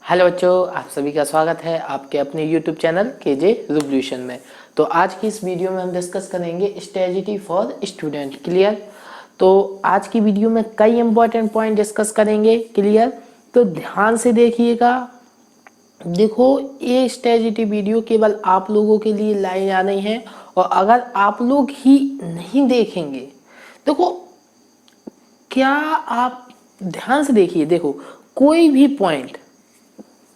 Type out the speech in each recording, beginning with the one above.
Hello बच्चों, आप सभी का स्वागत है आपके अपने YouTube चैनल केजे रिवोल्यूशन में। तो आज की इस वीडियो में हम डिस्कस करेंगे स्ट्रेटजी फॉर स्टूडेंट। क्लियर? तो आज की वीडियो में कई इंपॉर्टेंट पॉइंट डिस्कस करेंगे। क्लियर? तो ध्यान से देखिएगा। देखो, ये स्ट्रेटजी वीडियो केवल आप लोगों के लिए लाई जा रही है, और अगर आप लोग ही नहीं देखेंगे, देखो क्या आप ध्यान से देखिए। देखो, कोई भी पॉइंट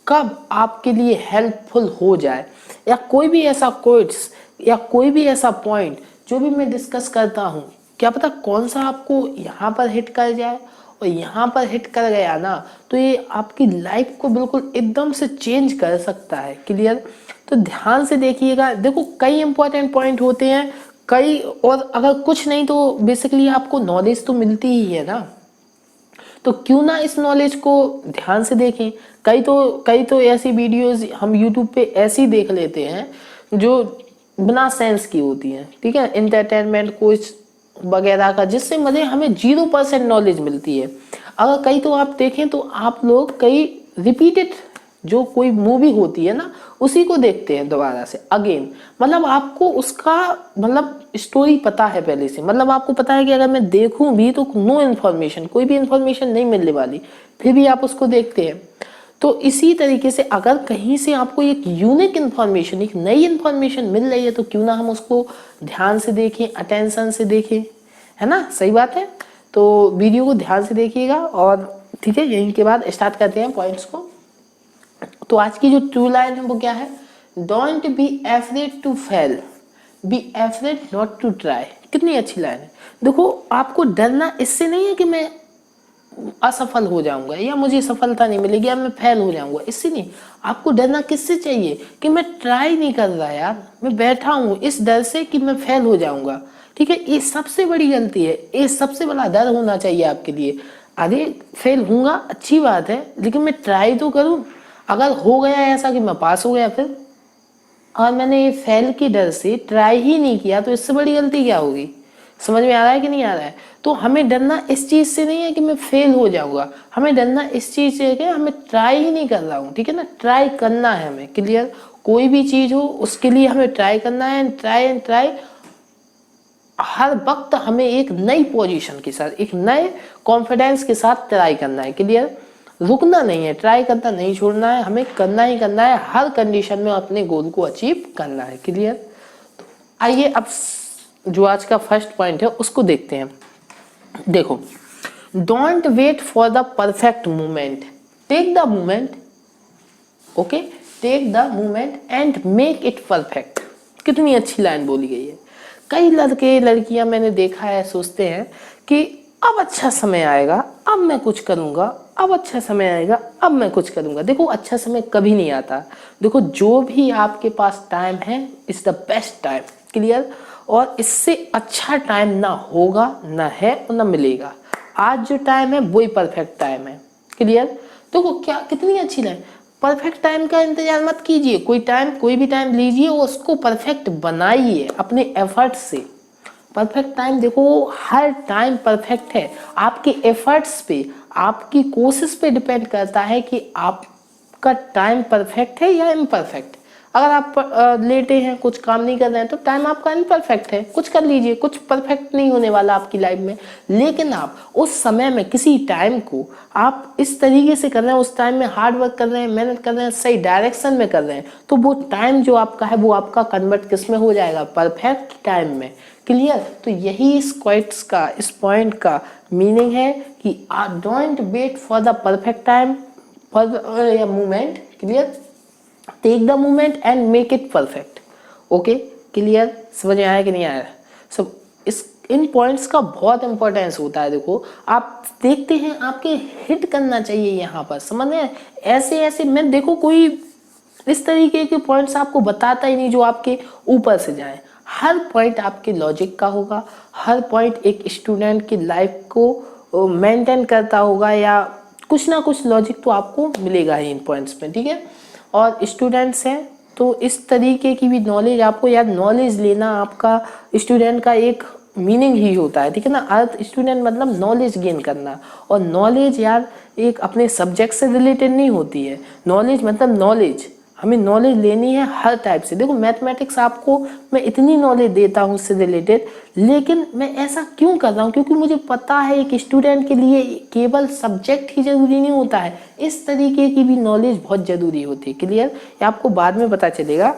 कब आपके लिए हेल्पफुल हो जाए, या कोई भी ऐसा कोट्स या कोई भी ऐसा पॉइंट जो भी मैं डिस्कस करता हूँ, क्या पता कौन सा आपको यहाँ पर हिट कर जाए, और यहाँ पर हिट कर गया ना तो ये आपकी लाइफ को बिल्कुल एकदम से चेंज कर सकता है। क्लियर? तो ध्यान से देखिएगा। देखो, कई इंपॉर्टेंट पॉइंट होते हैं, कई, और अगर कुछ नहीं तो बेसिकली आपको नॉलेज तो मिलती ही है ना। तो क्यों ना इस नॉलेज को ध्यान से देखें। कई तो ऐसी वीडियोस हम यूट्यूब पे ऐसी देख लेते हैं जो बिना सेंस की होती हैं, ठीक है, एंटरटेनमेंट कुछ वगैरह का, जिससे मुझे हमें 0% नॉलेज मिलती है। अगर कई तो आप देखें तो आप लोग कई रिपीटेड जो कोई मूवी होती है ना, उसी को देखते हैं दोबारा से अगेन। मतलब आपको उसका मतलब स्टोरी पता है पहले से, मतलब आपको पता है कि अगर मैं देखूं भी तो नो इन्फॉर्मेशन, कोई भी इन्फॉर्मेशन नहीं मिलने वाली, फिर भी आप उसको देखते हैं। तो इसी तरीके से अगर कहीं से आपको एक यूनिक इन्फॉर्मेशन, एक नई इन्फॉर्मेशन मिल रही है, तो क्यों ना हम उसको ध्यान से देखें, अटेंशन से देखें, है ना? सही बात है। तो वीडियो को ध्यान से देखिएगा, और ठीक है, यहीं के बाद स्टार्ट करते हैं पॉइंट्स को। तो आज की जो ट्रू लाइन है वो क्या है? Don't be afraid to fail, be afraid not to try. कितनी अच्छी लाइन है। देखो, आपको डरना इससे नहीं है कि मैं असफल हो जाऊंगा या मुझे सफलता नहीं मिलेगी या मैं फेल हो जाऊंगा, इससे नहीं। आपको डरना किससे चाहिए? कि मैं ट्राई नहीं कर रहा यार, मैं बैठा हूं इस डर से कि मैं फेल हो जाऊंगा। ठीक है, ये सबसे बड़ी गलती है, ये सबसे बड़ा डर होना चाहिए आपके लिए। अरे फेल होऊंगा अच्छी बात है, लेकिन मैं ट्राई तो करूं। अगर हो गया ऐसा कि मैं पास हो गया, फिर और मैंने ये फेल के डर से ट्राई ही नहीं किया, तो इससे बड़ी गलती क्या होगी? समझ में आ रहा है कि नहीं आ रहा है? तो हमें डरना इस चीज से नहीं है कि मैं फेल हो जाऊंगा, हमें डरना इस चीज से है कि हमें ट्राई ही नहीं कर रहा हूँ। ठीक है ना? ट्राई करना है हमें। क्लियर? कोई भी चीज हो उसके लिए हमें ट्राई करना है, ट्राई एंड ट्राई। हर वक्त हमें एक नई पोजीशन के साथ, एक नए कॉन्फिडेंस के साथ ट्राई करना है। क्लियर? रुकना नहीं है, ट्राई करना नहीं छोड़ना है, हमें करना ही करना है, हर कंडीशन में अपने गोल को अचीव करना है। क्लियर? आइए अब जो आज का फर्स्ट पॉइंट है उसको देखते हैं। देखो, don't wait for the perfect moment, take the moment, okay, take the moment and make it perfect. कितनी अच्छी लाइन बोली गई है। कई लड़के लड़कियां मैंने देखा है सोचते हैं कि अब अच्छा समय आएगा, अब मैं कुछ करूंगा, अब अच्छा समय आएगा, अब मैं कुछ करूंगा। देखो, अच्छा समय कभी नहीं आता। देखो, जो भी आपके पास टाइम है is the best time. Clear? और इससे अच्छा टाइम ना होगा, ना है और ना मिलेगा। आज जो टाइम है वही परफेक्ट टाइम है। क्लियर? देखो क्या कितनी अच्छी लाइन। परफेक्ट टाइम का इंतजार मत कीजिए, कोई भी टाइम लीजिए, उसको परफेक्ट बनाइए अपने एफर्ट से। परफेक्ट टाइम, देखो हर टाइम परफेक्ट है, आपके एफर्ट्स पे, आपकी कोशिश पे डिपेंड करता है कि आपका टाइम परफेक्ट है या इम्परफेक्ट। अगर आप लेटे हैं, कुछ काम नहीं कर रहे हैं, तो टाइम आपका इम्परफेक्ट है। कुछ कर लीजिए, कुछ परफेक्ट नहीं होने वाला आपकी लाइफ में, लेकिन आप उस समय में किसी टाइम को आप इस तरीके से कर रहे हैं, उस टाइम में हार्ड वर्क कर रहे हैं, मेहनत कर रहे हैं, सही डायरेक्शन में कर रहे हैं, तो वो टाइम जो आपका है वो आपका कन्वर्ट किस में हो जाएगा? परफेक्ट टाइम में। क्लियर? तो यही इस क्वाइट्स का, इस पॉइंट का मीनिंग है कि don't wait for the perfect time for movement. Clear? Take the movement and make it perfect. Okay? Clear? समझ में आया कि नहीं आया? सब इस इन पॉइंट्स का बहुत इंपॉर्टेंस होता है। देखो, आप देखते हैं आपके हिट करना चाहिए यहाँ पर, समझ में? ऐसे ऐसे मैं देखो कोई इस तरीके के पॉइंट्स आपको बताता ही नहीं जो आपके ऊपर से जाए। हर पॉइंट आपके लॉजिक का होगा, हर पॉइंट एक स्टूडेंट की लाइफ को मेंटेन करता होगा, या कुछ ना कुछ लॉजिक तो आपको मिलेगा ही इन पॉइंट्स में। ठीक है? और स्टूडेंट्स हैं तो इस तरीके की भी नॉलेज आपको, या नॉलेज लेना आपका स्टूडेंट का एक मीनिंग ही होता है, ठीक है ना। अर्थ स्टूडेंट मतलब नॉलेज गेन करना, और नॉलेज यार एक अपने सब्जेक्ट से रिलेटेड नहीं होती है। नॉलेज मतलब नॉलेज, हमें नॉलेज लेनी है हर टाइप से। देखो मैथमेटिक्स आपको मैं इतनी नॉलेज देता हूँ उससे रिलेटेड, लेकिन मैं ऐसा क्यों कर रहा हूँ, क्योंकि मुझे पता है एक स्टूडेंट के लिए केवल सब्जेक्ट ही जरूरी नहीं होता है, इस तरीके की भी नॉलेज बहुत जरूरी होती है। क्लियर, ये आपको बाद में पता चलेगा,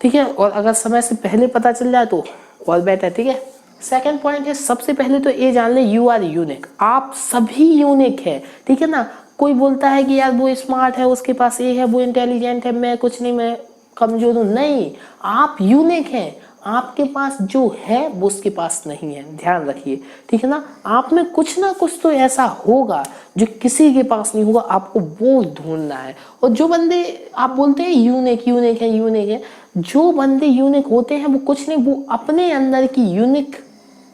ठीक है। और अगर समय से पहले पता चल जाए तो और बेटर, ठीक है। सेकंड पॉइंट है, सबसे पहले तो ये जान ले यू आर यूनिक, आप सभी यूनिक है, ठीक है ना। कोई बोलता है कि यार वो स्मार्ट है, उसके पास ये है, वो इंटेलिजेंट है, मैं कुछ नहीं, मैं कमजोर हूँ, नहीं, आप यूनिक हैं। आपके पास जो है वो उसके पास नहीं है, ध्यान रखिए, ठीक है ना। आप में कुछ ना कुछ तो ऐसा होगा जो किसी के पास नहीं होगा, आपको वो ढूंढना है। और जो बंदे आप बोलते हैं यूनिक यूनिक है यूनिक है, जो बंदे यूनिक होते हैं वो कुछ नहीं, वो अपने अंदर की यूनिक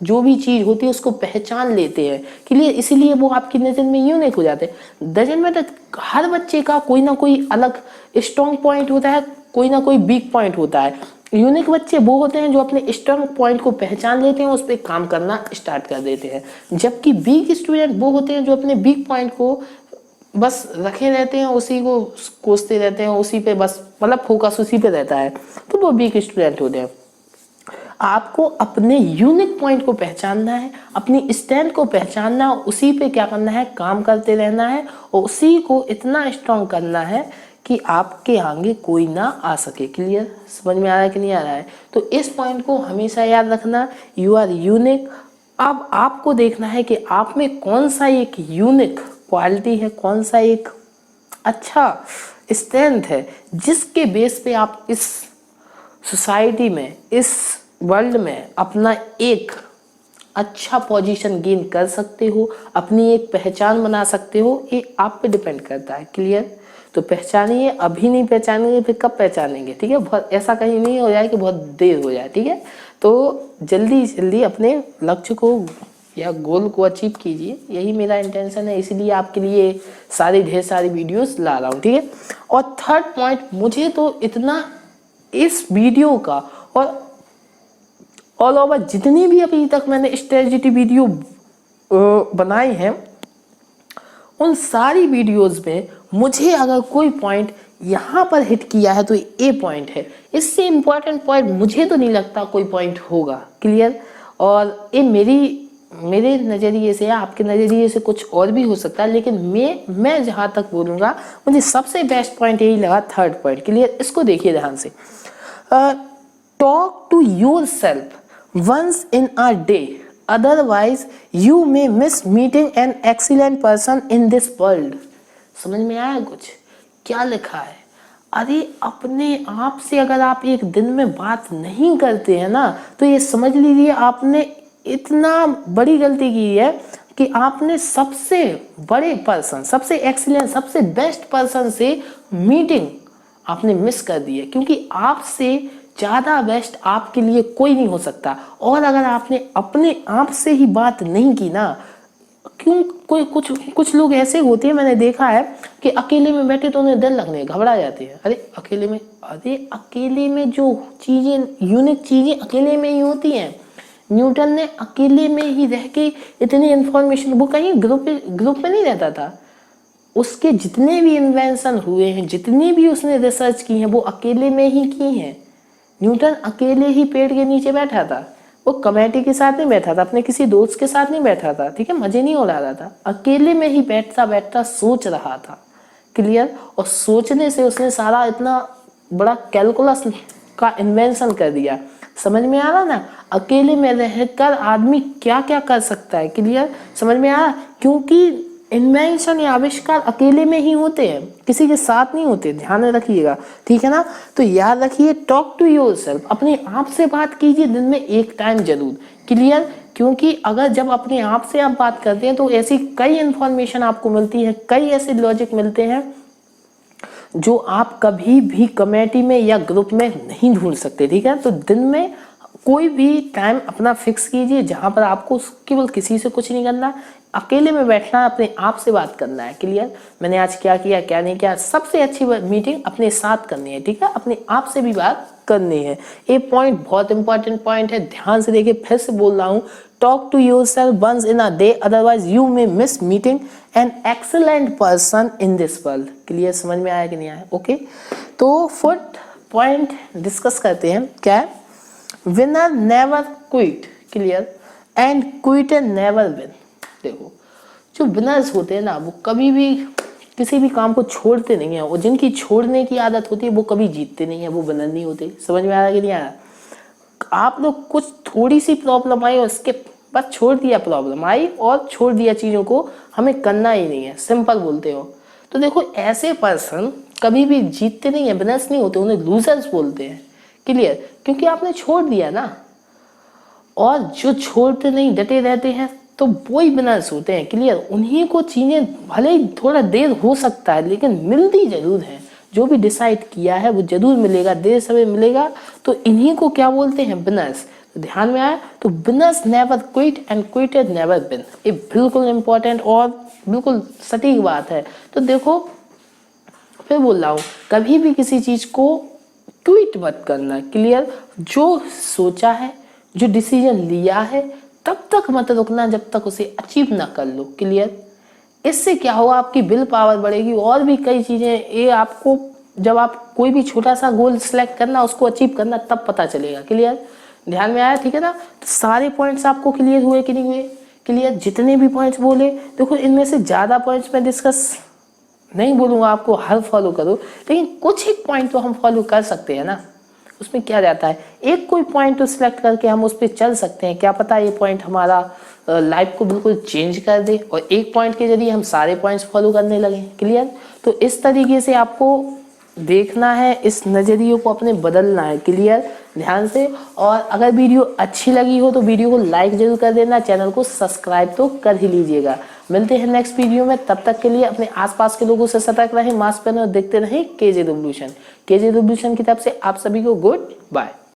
जो भी चीज होती है उसको पहचान लेते हैं। क्लियर, इसीलिए वो आपकी नजर में यूनिक हो जाते हैं। डजंट मैटर, हर बच्चे का कोई ना कोई अलग स्ट्रॉन्ग पॉइंट होता है, कोई ना कोई वीक पॉइंट होता है। यूनिक बच्चे वो होते हैं जो अपने स्ट्रॉन्ग पॉइंट को पहचान लेते हैं, उस पर काम करना स्टार्ट कर देते हैं। जबकि वीक स्टूडेंट वो होते हैं जो अपने वीक पॉइंट को बस रखे रहते हैं, उसी को कोसते रहते हैं, उसी पे बस मतलब फोकस उसी पे रहता है, तो वो वीक स्टूडेंट होते हैं। आपको अपने यूनिक पॉइंट को पहचानना है, अपनी स्ट्रेंथ को पहचानना, उसी पे क्या करना है, काम करते रहना है, और उसी को इतना स्ट्रॉन्ग करना है कि आपके आगे कोई ना आ सके। क्लियर, समझ में आ रहा है कि नहीं आ रहा है। तो इस पॉइंट को हमेशा याद रखना, यू आर यूनिक। अब आपको देखना है कि आप में कौन सा एक यूनिक क्वालिटी है, कौन सा एक अच्छा स्ट्रेंथ है, जिसके बेस पे आप इस सोसाइटी में, इस वर्ल्ड में अपना एक अच्छा पोजीशन गेन कर सकते हो, अपनी एक पहचान बना सकते हो। ये आप पे डिपेंड करता है। क्लियर, तो पहचानिए, अभी नहीं पहचानेंगे फिर कब पहचानेंगे, ठीक है। बहुत ऐसा कहीं नहीं हो जाए कि बहुत देर हो जाए, ठीक है। तो जल्दी जल्दी अपने लक्ष्य को या गोल को अचीव कीजिए, यही मेरा इंटेंशन है, इसीलिए आपके लिए ढेर सारी वीडियोस ला रहा हूँ, ठीक है। और थर्ड पॉइंट, मुझे तो इतना इस वीडियो का और ऑल ओवर जितनी भी अभी तक मैंने स्ट्रेटजी वीडियो बनाई हैं, उन सारी वीडियोस में मुझे अगर कोई पॉइंट यहाँ पर हिट किया है तो ये पॉइंट है। इससे इम्पोर्टेंट पॉइंट मुझे तो नहीं लगता कोई पॉइंट होगा। क्लियर, और ये मेरे नज़रिए से या आपके नज़रिए से कुछ और भी हो सकता है, लेकिन मैं जहाँ तक बोलूँगा मुझे सबसे बेस्ट पॉइंट यही लगा, थर्ड पॉइंट। क्लियर, इसको देखिए ध्यान से। Talk to your self once in a day, otherwise you may miss meeting an excellent person in this world। समझ में आया कुछ क्या लिखा है? अरे अपने आप से अगर आप एक दिन में बात नहीं करते हैं ना, तो ये समझ लीजिए आपने इतना बड़ी गलती की है कि आपने सबसे बड़े पर्सन, सबसे एक्सीलेंट, सबसे बेस्ट पर्सन से मीटिंग आपने मिस कर दी है, क्योंकि आपसे ज़्यादा बेस्ट आपके लिए कोई नहीं हो सकता। और अगर आपने अपने आप से ही बात नहीं की ना, क्यों कोई कुछ लोग ऐसे होते हैं, मैंने देखा है कि अकेले में बैठे तो उन्हें डर लगने, घबरा जाते हैं। अरे अकेले में जो चीज़ें, यूनिक चीज़ें अकेले में ही होती हैं। न्यूटन ने अकेले में ही रह के इतनी इंफॉर्मेशन, वो कहीं ग्रुप में नहीं रहता था, उसके जितने भी इन्वेंशन हुए हैं, जितनी भी उसने रिसर्च की हैं, वो अकेले में ही की हैं। न्यूटन अकेले ही पेड़ के नीचे बैठा था, वो कमेटी के साथ नहीं बैठा था, अपने किसी दोस्त के साथ नहीं बैठा था, ठीक है, मजे नहीं उड़ा रहा था, अकेले में ही बैठता बैठता सोच रहा था। क्लियर, और सोचने से उसने सारा इतना बड़ा कैलकुलस का इन्वेंशन कर दिया। समझ में आ रहा ना, अकेले में रहकर आदमी क्या क्या कर सकता है। क्लियर, समझ में आ रहा, क्योंकि इन्वेंशन या आविष्कार अकेले में ही होते हैं, किसी के साथ नहीं होते, ध्यान रखिएगा, ठीक है ना। तो याद रखिए, टॉक टू योरसेल्फ, अपने आप से बात कीजिए दिन में एक टाइम जरूर। क्लियर, क्योंकि अगर जब अपने आप से आप बात करते हैं तो ऐसी कई इंफॉर्मेशन आपको मिलती है, कई ऐसे लॉजिक मिलते हैं जो आप कभी भी कमेटी में या ग्रुप में नहीं ढूंढ सकते, ठीक है। तो दिन में कोई भी टाइम अपना फिक्स कीजिए जहां पर आपको केवल किसी से कुछ नहीं करना, अकेले में बैठना है, अपने आप से बात करना है। क्लियर? मैंने आज क्या किया क्या नहीं किया, सबसे अच्छी मीटिंग अपने साथ करनी है। ठीक है, अपने आप से भी बात करनी है। ये पॉइंट बहुत इंपॉर्टेंट पॉइंट है, ध्यान से देखिए। फिर से बोल रहा हूँ, talk to yourself once in a day, otherwise you may miss meeting an excellent person in this world. Clear? समझ में आया कि नहीं आया? ओके, तो फोर्थ पॉइंट डिस्कस करते हैं। क्या है? Winner never quit. Clear? And Quetta never win. देखो, जो विनर्स होते हैं ना, वो कभी भी किसी भी काम को छोड़ते नहीं है, और जिनकी छोड़ने की आदत होती है वो कभी जीतते नहीं है, वो विनर नहीं होते। समझ में आ रहा कि नहीं आ रहा? आप लोग कुछ थोड़ी सी प्रॉब्लम आई और उसके बस छोड़ दिया, प्रॉब्लम आई और छोड़ दिया चीज़ों को, हमें करना ही नहीं है, सिंपल बोलते हो। तो देखो, ऐसे पर्सन कभी भी जीतते नहीं है, विनर्स नहीं होते, उन्हें लूजर्स बोलते हैं। क्लियर? क्योंकि आपने छोड़ दिया ना। और जो छोड़ते नहीं, डटे रहते हैं, तो वो ही विनर्स होते हैं। क्लियर? उन्हीं को चीजें भले ही थोड़ा देर हो सकता है, लेकिन मिलती जरूर है। जो भी डिसाइड किया है वो जरूर मिलेगा, देर समय मिलेगा। तो इन्हीं को क्या बोलते हैं? विनर्स। तो ध्यान में आया? तो winners never quit and Quetta never win. ये बिल्कुल इंपॉर्टेंट और बिल्कुल सटीक बात है। तो देखो, फिर बोल रहा हूँ, कभी भी किसी चीज को क्विट मत करना। क्लियर? जो सोचा है, जो डिसीजन लिया है, तब तक मत रुकना जब तक उसे अचीव ना कर लो। क्लियर? इससे क्या होगा? आपकी विल पावर बढ़ेगी और भी कई चीजें। ये आपको जब आप कोई भी छोटा सा गोल सिलेक्ट करना, उसको अचीव करना, तब पता चलेगा। क्लियर? ध्यान में आया? ठीक है ना? तो सारे पॉइंट्स आपको क्लियर हुए कि नहीं हुए? क्लियर? जितने भी पॉइंट्स बोले, देखो इनमें से ज्यादा पॉइंट्स मैं डिस्कस नहीं बोलूंगा आपको हर फॉलो करो, लेकिन कुछ एक पॉइंट तो हम फॉलो कर सकते हैं ना। उसमें क्या जाता है, एक कोई पॉइंट तो सिलेक्ट करके हम उस पर चल सकते हैं। क्या पता ये पॉइंट हमारा लाइफ को बिल्कुल चेंज कर दे, और एक पॉइंट के जरिए हम सारे पॉइंट्स फॉलो करने लगे। क्लियर? तो इस तरीके से आपको देखना है, इस नज़रिए को अपने बदलना है। क्लियर? ध्यान से। और अगर वीडियो अच्छी लगी हो तो वीडियो को लाइक जरूर कर देना, चैनल को सब्सक्राइब तो कर ही लीजिएगा। मिलते हैं नेक्स्ट वीडियो में, तब तक के लिए अपने आसपास के लोगों से सतर्क रहें, मास्क पहने और देखते रहें केजे रिवॉल्यूशन। केजे रिवॉल्यूशन की तरफ से आप सभी को गुड बाय।